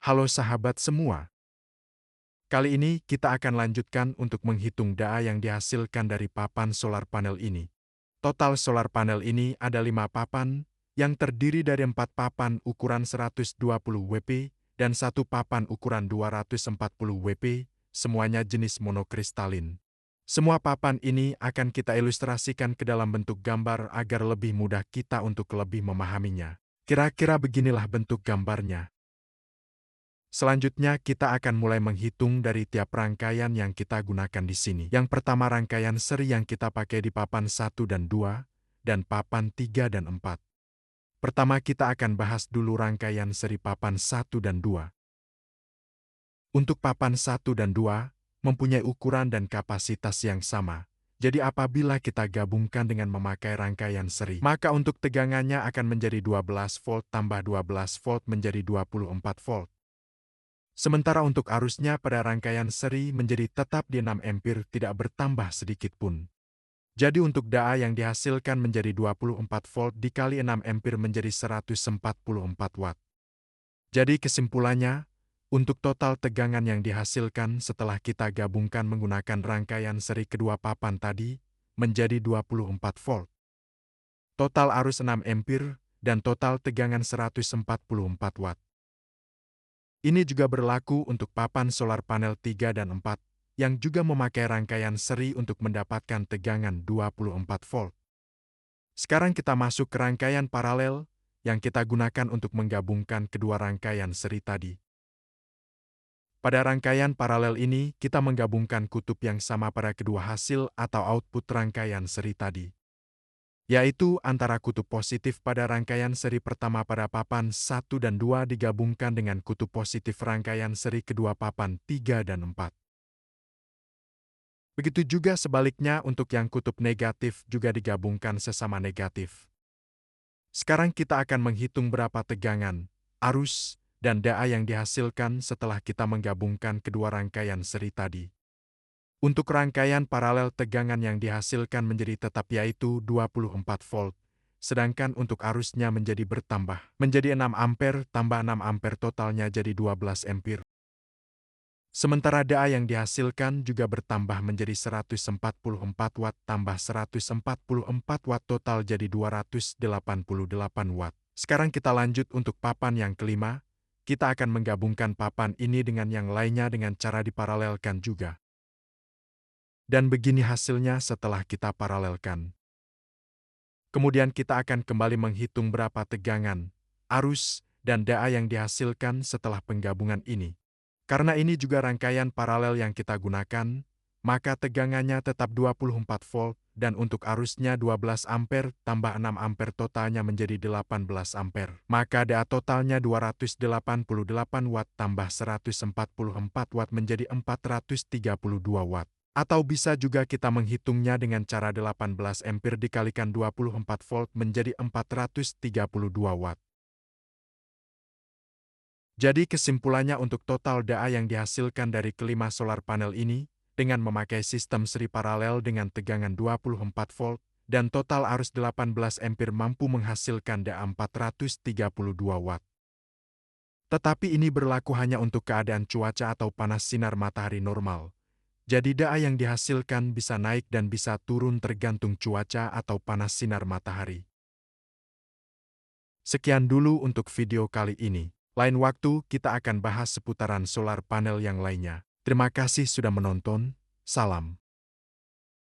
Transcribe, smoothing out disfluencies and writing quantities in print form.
Halo sahabat semua, kali ini kita akan lanjutkan untuk menghitung daya yang dihasilkan dari papan solar panel ini. Total solar panel ini ada 5 papan, yang terdiri dari 4 papan ukuran 120 WP dan 1 papan ukuran 240 WP, semuanya jenis monokristalin. Semua papan ini akan kita ilustrasikan ke dalam bentuk gambar agar lebih mudah kita untuk lebih memahaminya. Kira-kira beginilah bentuk gambarnya. Selanjutnya kita akan mulai menghitung dari tiap rangkaian yang kita gunakan di sini. Yang pertama rangkaian seri yang kita pakai di papan 1 dan 2, dan papan 3 dan 4. Pertama kita akan bahas dulu rangkaian seri papan 1 dan 2. Untuk papan 1 dan 2, mempunyai ukuran dan kapasitas yang sama. Jadi apabila kita gabungkan dengan memakai rangkaian seri, maka untuk tegangannya akan menjadi 12 volt tambah 12 volt menjadi 24 volt. Sementara untuk arusnya pada rangkaian seri menjadi tetap di 6 ampere tidak bertambah sedikit pun. Jadi untuk daya yang dihasilkan menjadi 24 volt dikali 6 ampere menjadi 144 watt. Jadi kesimpulannya, untuk total tegangan yang dihasilkan setelah kita gabungkan menggunakan rangkaian seri kedua papan tadi, menjadi 24 volt. Total arus 6 ampere, dan total tegangan 144 watt. Ini juga berlaku untuk papan solar panel 3 dan 4, yang juga memakai rangkaian seri untuk mendapatkan tegangan 24 volt. Sekarang kita masuk ke rangkaian paralel, yang kita gunakan untuk menggabungkan kedua rangkaian seri tadi. Pada rangkaian paralel ini, kita menggabungkan kutub yang sama pada kedua hasil atau output rangkaian seri tadi, yaitu antara kutub positif pada rangkaian seri pertama pada papan 1 dan 2 digabungkan dengan kutub positif rangkaian seri kedua papan 3 dan 4. Begitu juga sebaliknya untuk yang kutub negatif juga digabungkan sesama negatif. Sekarang kita akan menghitung berapa tegangan, arus, dan daya yang dihasilkan setelah kita menggabungkan kedua rangkaian seri tadi. Untuk rangkaian paralel tegangan yang dihasilkan menjadi tetap yaitu 24 volt, sedangkan untuk arusnya menjadi bertambah, menjadi 6 ampere tambah 6 ampere totalnya jadi 12 ampere. Sementara daya yang dihasilkan juga bertambah menjadi 144 watt tambah 144 watt total jadi 288 watt. Sekarang kita lanjut untuk papan yang kelima, kita akan menggabungkan papan ini dengan yang lainnya dengan cara diparalelkan juga. Dan begini hasilnya setelah kita paralelkan. Kemudian kita akan kembali menghitung berapa tegangan, arus, dan daya yang dihasilkan setelah penggabungan ini. Karena ini juga rangkaian paralel yang kita gunakan, maka tegangannya tetap 24 volt, dan untuk arusnya 12 ampere tambah 6 ampere totalnya menjadi 18 ampere. Maka daya totalnya 288 watt tambah 144 watt menjadi 432 watt. Atau bisa juga kita menghitungnya dengan cara 18 ampere dikalikan 24 volt menjadi 432 watt. Jadi kesimpulannya untuk total daya yang dihasilkan dari kelima solar panel ini, dengan memakai sistem seri paralel dengan tegangan 24 volt, dan total arus 18 ampere mampu menghasilkan daya 432 watt. Tetapi ini berlaku hanya untuk keadaan cuaca atau panas sinar matahari normal. Jadi daya yang dihasilkan bisa naik dan bisa turun tergantung cuaca atau panas sinar matahari. Sekian dulu untuk video kali ini. Lain waktu kita akan bahas seputaran solar panel yang lainnya. Terima kasih sudah menonton. Salam.